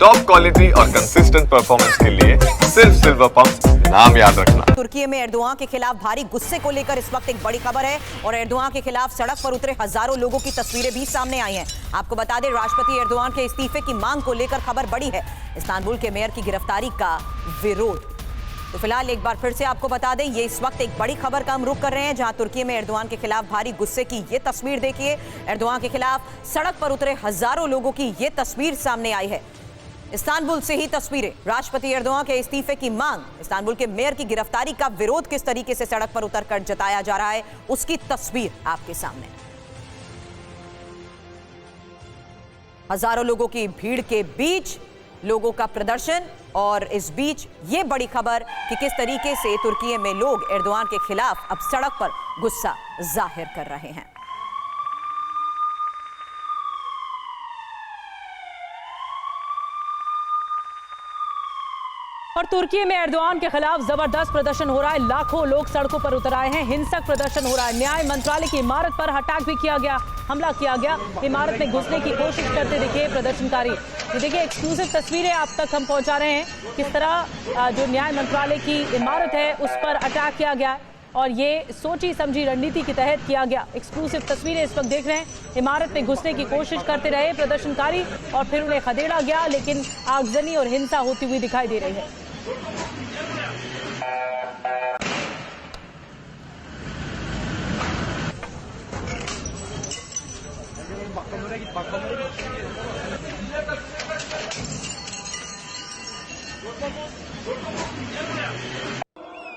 Top quality और consistent performance के लिए सिर्फ सिल्वर पंप नाम याद रखना। तुर्की में एर्दोआन के खिलाफ भारी गुस्से को लेकर इस वक्त एक बड़ी खबर है और एर्दोआन के खिलाफ सड़क पर उतरे हजारों लोगों की तस्वीरें भी सामने आई हैं। आपको बता दें, राष्ट्रपति एर्दोआन के इस्तीफे की मांग को लेकर खबर बड़ी है। इस्तांबुल के मेयर की गिरफ्तारी का विरोध। तो फिलहाल एक बार फिर से आपको बता दें, ये इस वक्त एक बड़ी खबर का हम रुख कर रहे हैं, जहां तुर्की में एर्दोआन के खिलाफ भारी गुस्से की ये तस्वीर देखिए। एर्दोआन के खिलाफ सड़क पर उतरे हजारों लोगों की ये तस्वीर सामने आई है। इस्तांबुल से ही तस्वीरें, राष्ट्रपति एर्दोआन के इस्तीफे की मांग, इस्तांबुल के मेयर की गिरफ्तारी का विरोध किस तरीके से सड़क पर उतरकर जताया जा रहा है, उसकी तस्वीर आपके सामने। हजारों लोगों की भीड़ के बीच लोगों का प्रदर्शन और इस बीच ये बड़ी खबर कि किस तरीके से तुर्की में लोग एर्दोआन के खिलाफ अब सड़क पर गुस्सा जाहिर कर रहे हैं। और तुर्की में एर्दोआन के खिलाफ जबरदस्त प्रदर्शन हो रहा है। लाखों लोग सड़कों पर उतर आए हैं। हिंसक प्रदर्शन हो रहा है। न्याय मंत्रालय की इमारत पर अटैक भी किया गया, हमला किया गया। इमारत में घुसने की कोशिश करते दिखे प्रदर्शनकारी। ये देखिए, एक्सक्लूसिव तस्वीरें आप तक हम पहुंचा रहे हैं। किस तरह जो न्याय मंत्रालय की इमारत है उस पर अटैक किया गया और ये सोची समझी रणनीति के तहत किया गया। एक्सक्लूसिव तस्वीरें इस वक्त देख रहे हैं। इमारत में घुसने की कोशिश करते रहे प्रदर्शनकारी और फिर उन्हें खदेड़ा गया, लेकिन आगजनी और हिंसा होती हुई दिखाई दे रही है।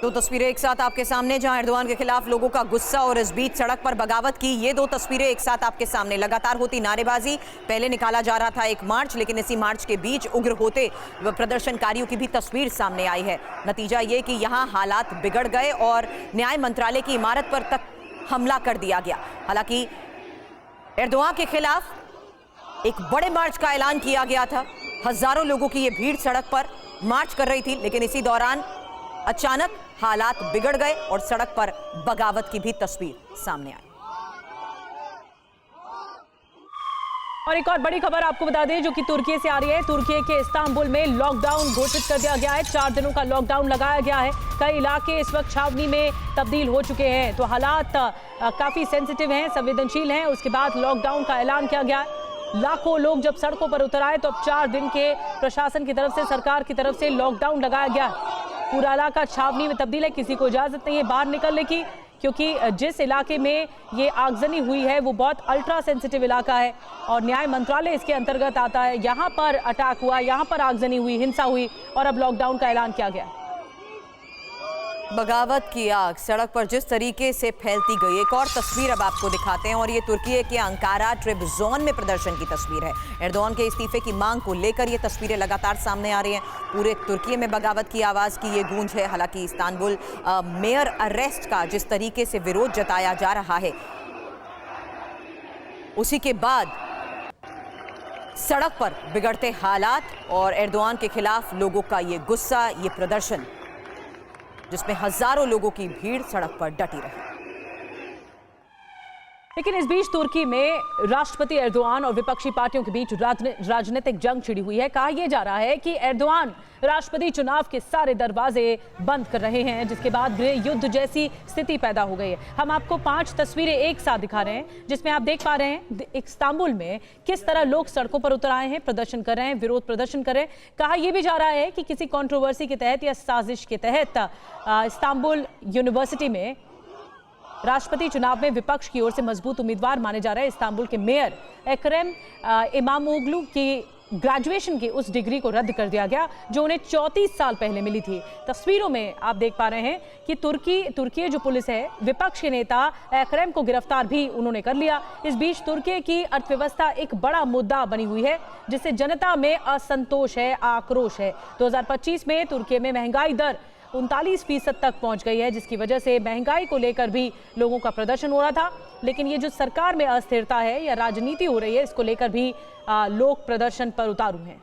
दो तस्वीरें एक साथ आपके सामने, जहां एर्दोआन के खिलाफ लोगों का गुस्सा और इस बीच सड़क पर बगावत की ये दो तस्वीरें एक साथ आपके सामने। लगातार होती नारेबाजी, पहले निकाला जा रहा था एक मार्च, लेकिन इसी मार्च के बीच उग्र होते प्रदर्शनकारियों की भी तस्वीर सामने आई है। नतीजा ये कि यहां हालात बिगड़ गए और न्याय मंत्रालय की इमारत पर तक हमला कर दिया गया। हालांकि एर्दोआन के खिलाफ एक बड़े मार्च का ऐलान किया गया था। हजारों लोगों की ये भीड़ सड़क पर मार्च कर रही थी, लेकिन इसी दौरान अचानक हालात बिगड़ गए और सड़क पर बगावत की भी तस्वीर सामने आई। और एक और बड़ी खबर आपको बता दें जो कि तुर्की से आ रही है। तुर्की के इस्तांबुल में लॉकडाउन घोषित कर दिया गया है। 4 दिनों का लॉकडाउन लगाया गया है। कई इलाके इस वक्त छावनी में तब्दील हो चुके हैं, तो हालात काफी सेंसिटिव हैं, संवेदनशील हैं। उसके बाद लॉकडाउन का ऐलान किया गया है। लाखों लोग जब सड़कों पर उतर आए तो अब 4 दिन के प्रशासन की तरफ से, सरकार की तरफ से लॉकडाउन लगाया गया है। पूरा इलाका छावनी में तब्दील है। किसी को इजाजत नहीं है बाहर निकलने की, क्योंकि जिस इलाके में ये आगजनी हुई है वो बहुत अल्ट्रा सेंसिटिव इलाका है और न्याय मंत्रालय इसके अंतर्गत आता है। यहाँ पर अटैक हुआ, यहाँ पर आगजनी हुई, हिंसा हुई और अब लॉकडाउन का ऐलान किया गया। बगावत की आग सड़क पर जिस तरीके से फैलती गई, एक और तस्वीर अब आपको दिखाते हैं और ये तुर्की के अंकारा ट्रिब्जोन में प्रदर्शन की तस्वीर है। एर्दोआन के इस्तीफे की मांग को लेकर ये तस्वीरें लगातार सामने आ रही हैं। पूरे तुर्की में बगावत की आवाज की ये गूंज है। हालांकि इस्तांबुल मेयर अरेस्ट का जिस तरीके से विरोध जताया जा रहा है, उसी के बाद सड़क पर बिगड़ते हालात और एर्दोआन के खिलाफ लोगों का ये गुस्सा, ये प्रदर्शन, जिसमें हजारों लोगों की भीड़ सड़क पर डटी रही। लेकिन इस बीच तुर्की में राष्ट्रपति एर्दोआन और विपक्षी पार्टियों के बीच राजनीतिक जंग छिड़ी हुई है। कहा यह जा रहा है कि एर्दोआन राष्ट्रपति चुनाव के सारे दरवाजे बंद कर रहे हैं, जिसके बाद गृह युद्ध जैसी स्थिति पैदा हो गई है। हम आपको 5 तस्वीरें एक साथ दिखा रहे हैं, जिसमें आप देख पा रहे हैं इस्तांबुल में किस तरह लोग सड़कों पर उतर आए हैं, प्रदर्शन कर रहे हैं, विरोध प्रदर्शन कर रहे हैं। कहा यह भी जा रहा है कि किसी कंट्रोवर्सी के तहत या साजिश के तहत इस्तांबुल यूनिवर्सिटी में राष्ट्रपति चुनाव में विपक्ष की ओर से मजबूत उम्मीदवार माने जा रहे हैं इस्तांबुल के मेयर एक्रम इमामोग्लू की ग्रेजुएशन की उस डिग्री को रद्द कर दिया गया जो उन्हें 34 साल पहले मिली थी। तस्वीरों में आप देख पा रहे हैं कि तुर्की जो पुलिस है, विपक्ष के नेता एक्रम को गिरफ्तार भी उन्होंने कर लिया। इस बीच तुर्की की अर्थव्यवस्था एक बड़ा मुद्दा बनी हुई है, जिससे जनता में असंतोष है, आक्रोश है। 2025 में तुर्की में महंगाई दर 39% तक पहुंच गई है, जिसकी वजह से महंगाई को लेकर भी लोगों का प्रदर्शन हो रहा था। लेकिन ये जो सरकार में अस्थिरता है या राजनीति हो रही है, इसको लेकर भी लोग प्रदर्शन पर उतारू हैं।